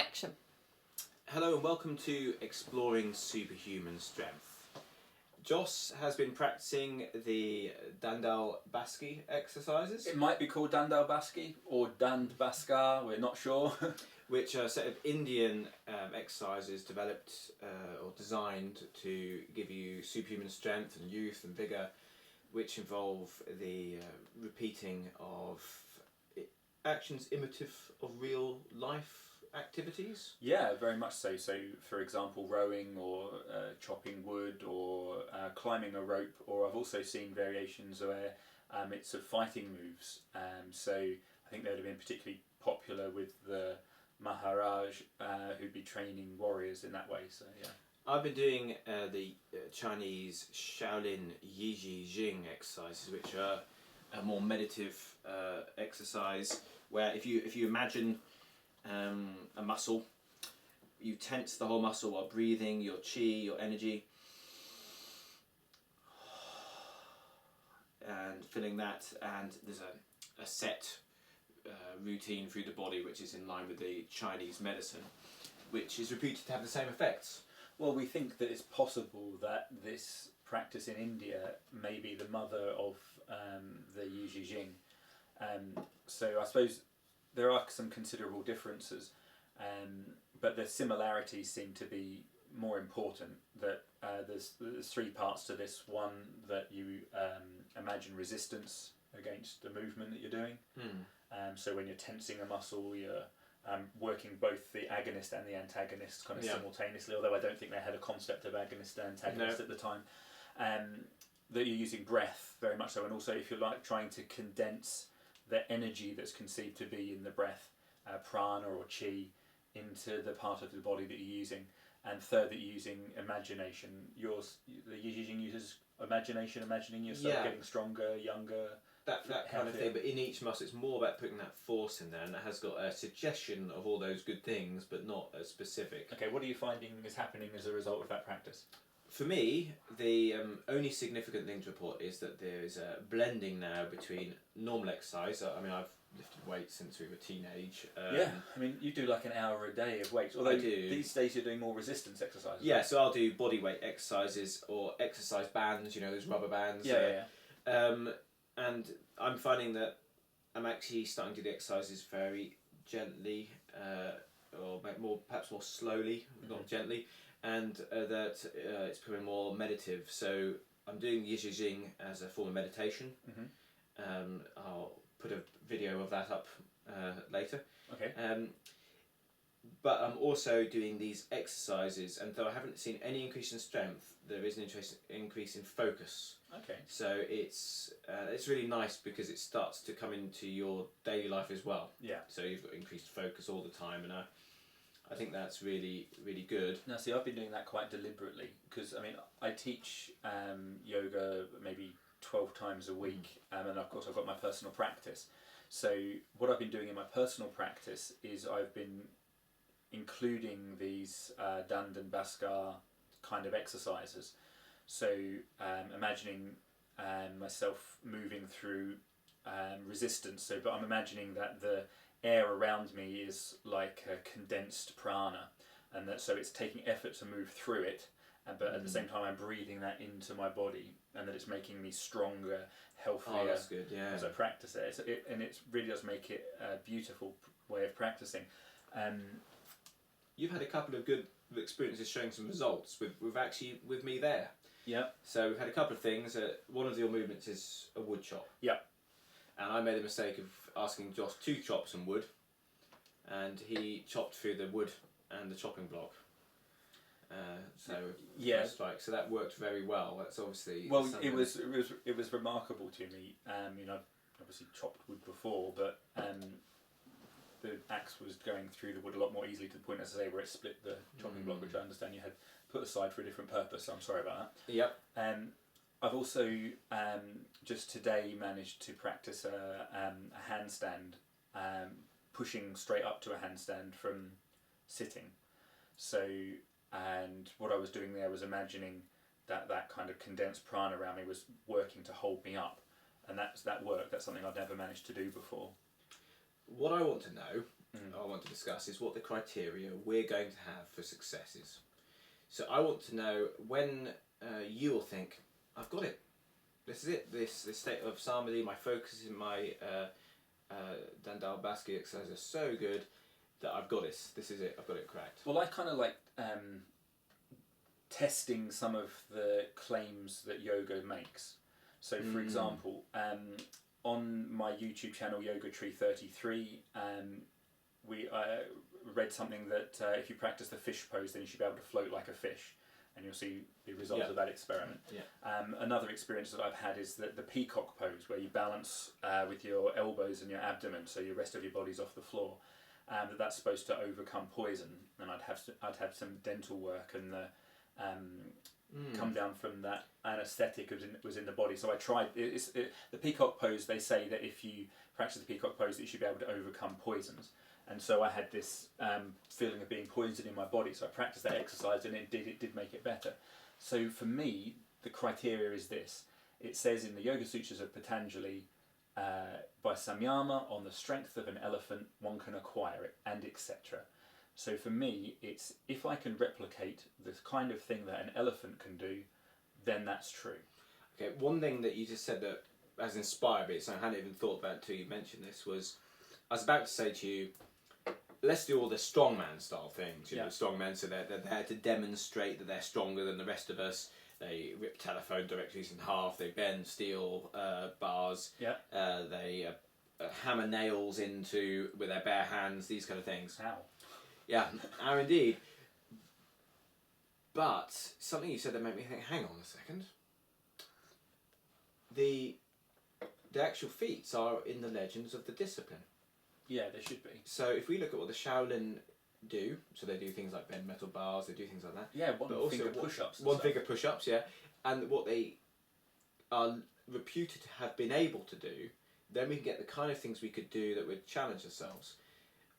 action. Hello and welcome to Exploring Superhuman Strength. Joss has been practicing the Dandal Baski exercises. It might be called Dandal Baski or Dand Baskar, we're not sure. Which are a set of Indian exercises developed or designed to give you superhuman strength and youth and vigour, which involve the repeating of actions imitative of real life activities. Yeah, very much so. So, for example, rowing or chopping wood or climbing a rope, or I've also seen variations where it's of fighting moves. So I think they would have been particularly popular with the Maharaj who'd be training warriors in that way. So yeah. I've been doing the Chinese shaolin Yi Jin Jing exercises, which are a more meditative exercise where if you imagine a muscle, you tense the whole muscle while breathing your chi, your energy, and filling that, and there's a set routine through the body which is in line with the Chinese medicine, which is reputed to have the same effects. Well, we think that it's possible that this practice in India may be the mother of the Yi Jin Jing. So I suppose there are some considerable differences, but the similarities seem to be more important. That there's three parts to this. One, that you imagine resistance against the movement that you're doing. So when you're tensing a muscle, you're working both the agonist and the antagonist kind of simultaneously, although I don't think they had a concept of agonist and antagonist at the time. That you're using breath very much so, and also if you're like trying to condense the energy that's conceived to be in the breath, prana or chi, into the part of the body that you're using. And third, that you're using imagination. The Yi Jin Jing uses imagination, imagining yourself getting stronger, younger. That kind of thing, but in each muscle it's more about putting that force in there, and it has got a suggestion of all those good things but not as specific. Okay, what are you finding is happening as a result of that practice? For me, the only significant thing to report is that there is a blending now between normal exercise. I mean, I've lifted weights since we were teenage. Yeah, I mean, you do like an hour a day of weights, although these days you're doing more resistance exercises. Yeah, so I'll do body weight exercises or exercise bands, you know, those rubber bands. And I'm finding that I'm actually starting to do the exercises very gently, or perhaps more slowly, not gently, and that it's becoming more meditative. So I'm doing Yi Jin Jing as a form of meditation. I'll put a video of that up later. Okay. But I'm also doing these exercises, and though I haven't seen any increase in strength, there is an increase in focus. Okay. So it's really nice because it starts to come into your daily life as well. Yeah. So you've got increased focus all the time, and I think that's really, really good. Now, see, I've been doing that quite deliberately because, I mean, I teach yoga maybe 12 times a week, and of course I've got my personal practice. So what I've been doing in my personal practice is I've been including these Dand and Baskar kind of exercises. So imagining myself moving through resistance. So, but I'm imagining that the air around me is like a condensed prana, and that so it's taking effort to move through it, but at the same time I'm breathing that into my body, and that it's making me stronger, healthier. Oh, that's good. Yeah. As I practice it, and it really does make it a beautiful way of practicing. You've had a couple of good experiences showing some results with me there. Yeah. So we've had a couple of things. One of your movements is a wood chop. Yeah. And I made the mistake of asking Joss to chop some wood, and he chopped through the wood and the chopping block. Strike. So that worked very well. That's obviously it was remarkable to me. You know, I've obviously chopped wood before, but the axe was going through the wood a lot more easily, to the point, as I say, where it split the chopping block, which I understand you had put aside for a different purpose. So I'm sorry about that. Yep. I've also just today managed to practice a handstand, pushing straight up to a handstand from sitting. So, and what I was doing there was imagining that kind of condensed prana around me was working to hold me up, and that worked. That's something I've never managed to do before. What I want to know I want to discuss is what the criteria we're going to have for success is. So I want to know when you will think, I've got it. This is it. This state of samadhi, my focus in my Dandal Basket exercise is so good that I've got this. This is it. I've got it cracked. Well, I kind of like testing some of the claims that yoga makes. So, for example, on my YouTube channel, Yoga Tree 33, we read something that if you practice the fish pose, then you should be able to float like a fish, and you'll see the results of that experiment. Another experience that I've had is the peacock pose, where you balance with your elbows and your abdomen, so the rest of your body's off the floor. That's supposed to overcome poison, and I'd have some dental work, and come down from that anaesthetic was in the body. So I tried the peacock pose. They say that if you practice the peacock pose, that you should be able to overcome poisons. And so I had this feeling of being poisoned in my body. So I practiced that exercise, and it did make it better. So for me, the criteria is this. It says in the Yoga Sutras of Patanjali, by Samyama, on the strength of an elephant, one can acquire it, and etc. So for me, it's if I can replicate the kind of thing that an elephant can do, then that's true. Okay, one thing that you just said that has inspired me, so I hadn't even thought about until you mentioned this, was I was about to say to you, let's do all the strongman style things. You know, strongmen, so they're there to demonstrate that they're stronger than the rest of us. They rip telephone directories in half, they bend steel bars, they hammer nails into with their bare hands, these kind of things. How? Yeah, are indeed. But something you said that made me think, hang on a second. The actual feats are in the legends of the discipline. Yeah, they should be. So if we look at what the Shaolin do, so they do things like bend metal bars, they do things like that. Yeah, one-finger push-ups. One-finger push-ups, yeah. And what they are reputed to have been able to do, then we can get the kind of things we could do that would challenge ourselves.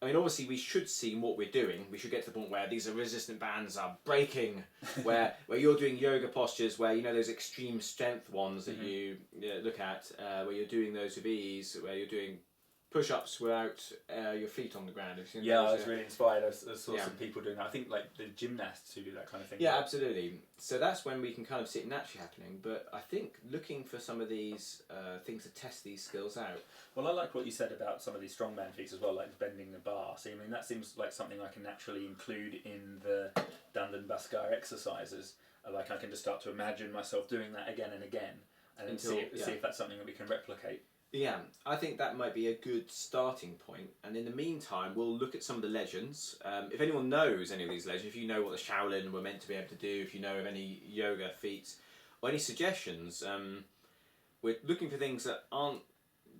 I mean, obviously, we should see what we're doing. We should get to the point where these are resistant bands are breaking, where you're doing yoga postures, where you know those extreme strength ones that you look at, where you're doing those with ease, where you're doing push-ups without your feet on the ground. Yeah, I was really inspired. I saw some people doing that. I think like the gymnasts who do that kind of thing. Yeah, absolutely. So that's when we can kind of see it naturally happening. But I think looking for some of these things to test these skills out. Well, I like what you said about some of these strongman feats as well, like bending the bar. So I mean, that seems like something I can naturally include in the Dandan Bhaskar exercises. Like I can just start to imagine myself doing that again and again, and see if that's something that we can replicate. Yeah, I think that might be a good starting point. And in the meantime, we'll look at some of the legends. If anyone knows any of these legends, if you know what the Shaolin were meant to be able to do, if you know of any yoga feats, or any suggestions, we're looking for things that aren't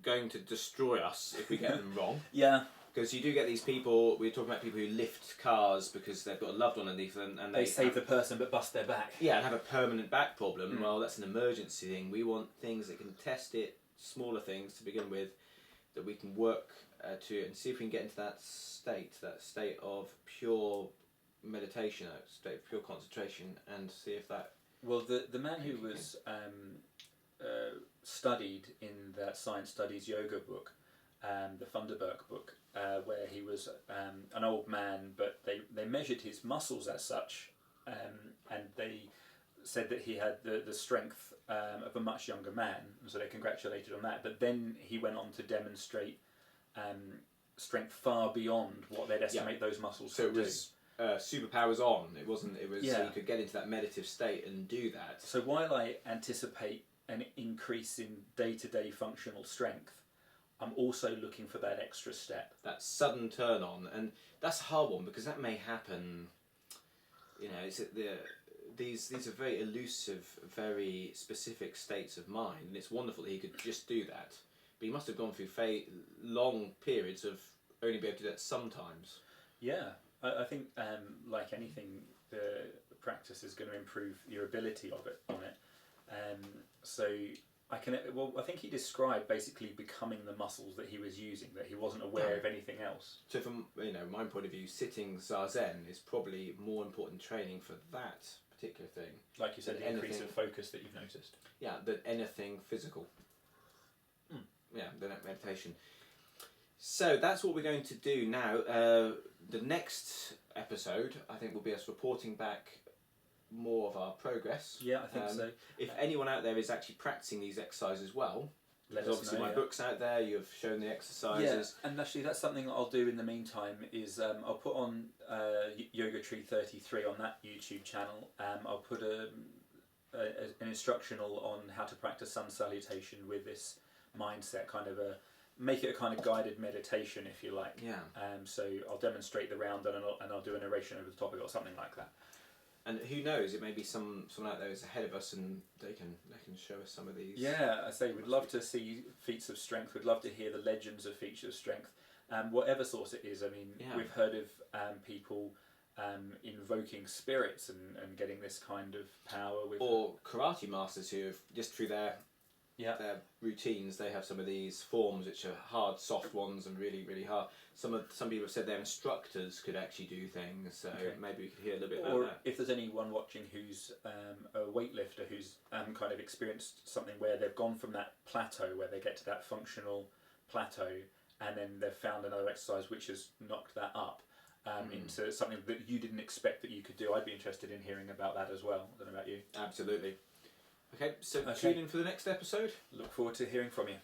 going to destroy us if we get them wrong. Yeah. Because you do get these people, we're talking about people who lift cars because they've got a loved one underneath them and they save the person but bust their back. Yeah, and have a permanent back problem. Well, that's an emergency thing. We want things that can test it, smaller things to begin with, that we can work to and see if we can get into that state of pure meditation, that state of pure concentration, and see if that... Well, the man who was studied in that Science Studies Yoga book, the Funderburk book, where he was an old man, but they measured his muscles as such, and they said that he had the strength of a much younger man, so they congratulated on that. But then he went on to demonstrate strength far beyond what they'd estimate those muscles so could do. So it was superpowers on. It wasn't. It was so you could get into that meditative state and do that. So while I anticipate an increase in day-to-day functional strength, I'm also looking for that extra step. That sudden turn on, and that's a hard one because that may happen. You know, these are very elusive, very specific states of mind, and it's wonderful that he could just do that. But he must have gone through long periods of only being able to do that sometimes. Yeah, I think like anything, the practice is going to improve your ability on it. So I think he described basically becoming the muscles that he was using, that he wasn't aware of anything else. So from my point of view, sitting Zazen is probably more important training for that particular thing. Like you said, the increase of focus that you've noticed. Yeah, than anything physical. Yeah, than meditation. So that's what we're going to do now. The next episode, I think, will be us reporting back more of our progress. Yeah, I think so. If anyone out there is actually practicing these exercises well, let there's us obviously know, my book's out there, you've shown the exercises. Yeah, and actually that's something that I'll do in the meantime is I'll put on Yoga Tree 33 on that YouTube channel. I'll put an instructional on how to practice sun salutation with this mindset, make it a kind of guided meditation, if you like. Yeah. So I'll demonstrate the round and I'll do a narration over the topic or something like that. And who knows? It may be someone out there is ahead of us, and they can show us some of these. Yeah, I say we'd love to see feats of strength. We'd love to hear the legends of feats of strength, whatever source it is. I mean, we've heard of people invoking spirits and getting this kind of power with. Or karate masters who have just through their routines, they have some of these forms which are hard, soft ones, and really, really hard. Some people have said their instructors could actually do things, so maybe we could hear a little bit about that. Or if there's anyone watching who's a weightlifter who's kind of experienced something where they've gone from that plateau, where they get to that functional plateau, and then they've found another exercise which has knocked that up into something that you didn't expect that you could do, I'd be interested in hearing about that as well. I don't know about you. Absolutely. Okay, so tune in for the next episode. Look forward to hearing from you.